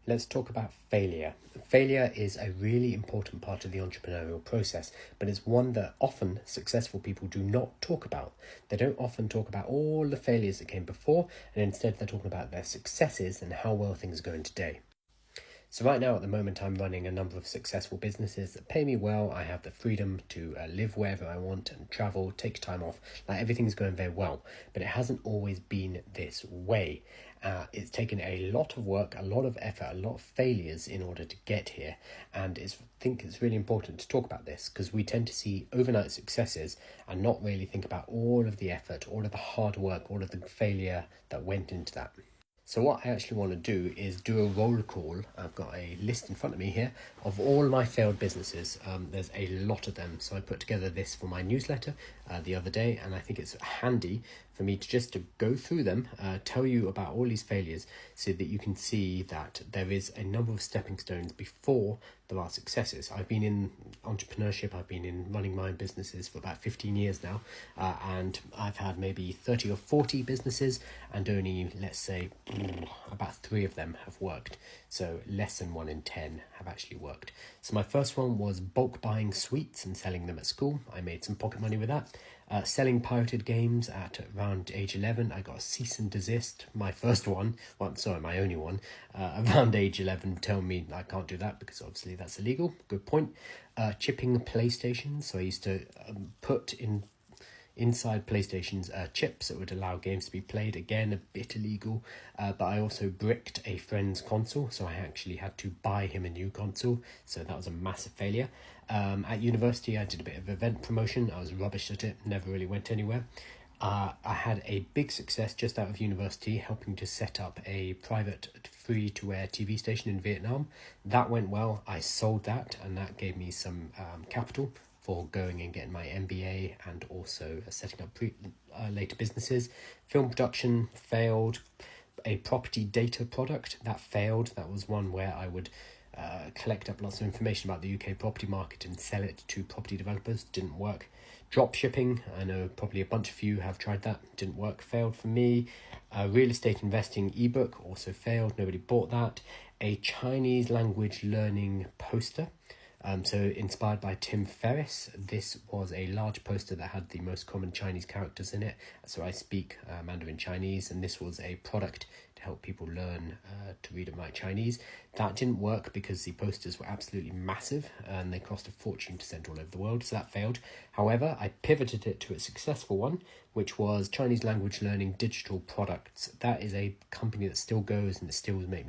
Let's talk about failure. Failure is a really important part of the entrepreneurial process, but it's one that often successful people do not talk about. They don't often talk about all the failures that came before, and instead they're talking about their successes and how well things are going today. So right now, at the moment, I'm running a number of successful businesses that pay me well. I have the freedom to live wherever I want and travel, take time off. Like, everything's going very well, but it hasn't always been this way. It's taken a lot of work, a lot of effort, a lot of failures in order to get here. And I think it's really important to talk about this because we tend to see overnight successes and not really think about all of the effort, all of the hard work, all of the failure that went into that. So what I actually want to do is do a roll call. I've got a list in front of me here of all my failed businesses. There's a lot of them. So I put together this for my newsletter the other day, and I think it's handy for me to go through them, tell you about all these failures so that you can see that there is a number of stepping stones before there are successes. I've been in entrepreneurship, I've been in running my own businesses for about 15 years now, and I've had maybe 30 or 40 businesses, and only, let's say, about 3 of them have worked. So less than 1 in 10 have actually worked. So my first one was bulk buying sweets and selling them at school. I made some pocket money with that. Selling pirated games at around age 11. I got a cease and desist. My first one, my only one, around age 11, telling me I can't do that because obviously that's illegal. Good point. Chipping PlayStations. So I used to put inside PlayStations chips that would allow games to be played. Again, a bit illegal, but I also bricked a friend's console, so I actually had to buy him a new console, so that was a massive failure. At university, I did a bit of event promotion. I was rubbish at it, never really went anywhere. I had a big success just out of university, helping to set up a private free-to-air TV station in Vietnam. That went well. I sold that, and that gave me some capital for going and getting my MBA and also setting up later businesses. Film production failed. A property data product, that failed. That was one where I would collect up lots of information about the UK property market and sell it to property developers. Didn't work. Drop shipping, I know probably a bunch of you have tried that. Didn't work, failed for me. Real estate investing ebook also failed. Nobody bought that. A Chinese language learning poster. So inspired by Tim Ferriss, this was a large poster that had the most common Chinese characters in it. So I speak Mandarin Chinese, and this was a product to help people learn to read and write Chinese. That didn't work because the posters were absolutely massive and they cost a fortune to send all over the world, so that failed. However, I pivoted it to a successful one, which was Chinese language learning digital products. That is a company that still goes and it still makes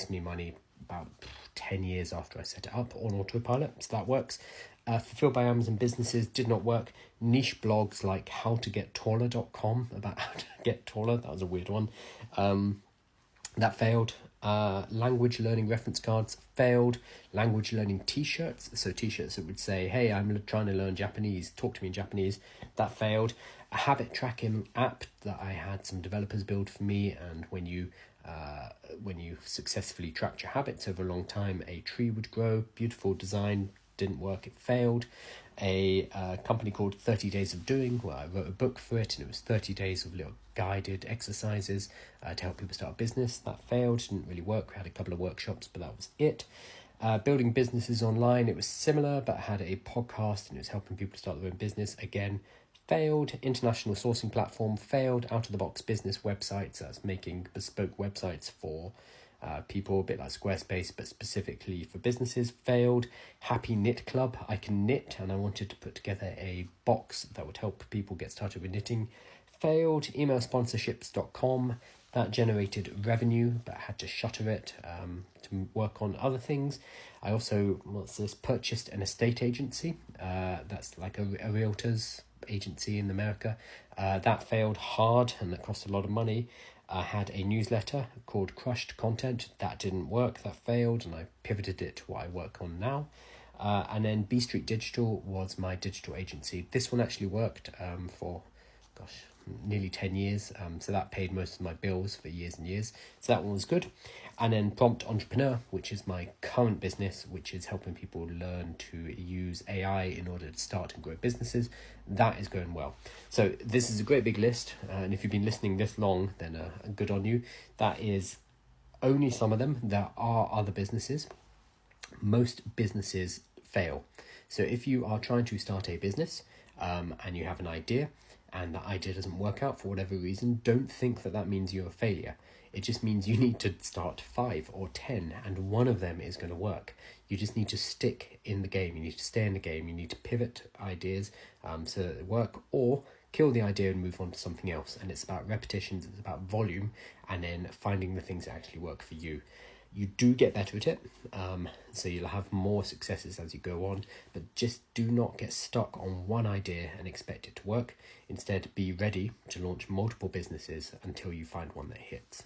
me money about 10 years after I set it up on autopilot, so that works. Fulfilled by Amazon businesses did not work. Niche blogs like howtogettaller.com about how to get taller, that was a weird one. That failed. Language learning reference cards failed. Language learning t-shirts, so t-shirts that would say, hey, I'm trying to learn Japanese, talk to me in Japanese, that failed. A habit tracking app that I had some developers build for me, and when you successfully tracked your habits over a long time, a tree would grow. Beautiful design, didn't work, it failed. A company called 30 Days of Doing, where I wrote a book for it, and it was 30 days of little guided exercises to help people start a business. That failed, didn't really work. We had a couple of workshops, but that was it. Building businesses online, it was similar, but I had a podcast and it was helping people to start their own business. Again, failed. International sourcing platform failed. Out of the box business websites, that's making bespoke websites for people, a bit like Squarespace, but specifically for businesses, failed. Happy Knit Club, I can knit, and I wanted to put together a box that would help people get started with knitting, failed. Emailsponsorships.com, that generated revenue, but I had to shutter it to work on other things. I also purchased an estate agency, that's like a realtor's agency in America. That failed hard and that cost a lot of money. I had a newsletter called Crushed Content. That didn't work, that failed, and I pivoted it to what I work on now. And then B Street Digital was my digital agency. This one actually worked for nearly 10 years, so that paid most of my bills for years and years, so that one was good. And then Prompt Entrepreneur, which is my current business, which is helping people learn to use AI in order to start and grow businesses. That is going well. So this is a great big list, and if you've been listening this long, then good on you. That is only some of them. There are other businesses. Most businesses fail. So if you are trying to start a business and you have an idea and that idea doesn't work out for whatever reason, don't think that that means you're a failure. It just means you need to start 5 or 10 and one of them is going to work. You just need to stick in the game. You need to stay in the game. You need to pivot ideas so that they work, or kill the idea and move on to something else. And it's about repetitions, it's about volume, and then finding the things that actually work for you. You do get better at it, so you'll have more successes as you go on, but just do not get stuck on one idea and expect it to work. Instead, be ready to launch multiple businesses until you find one that hits.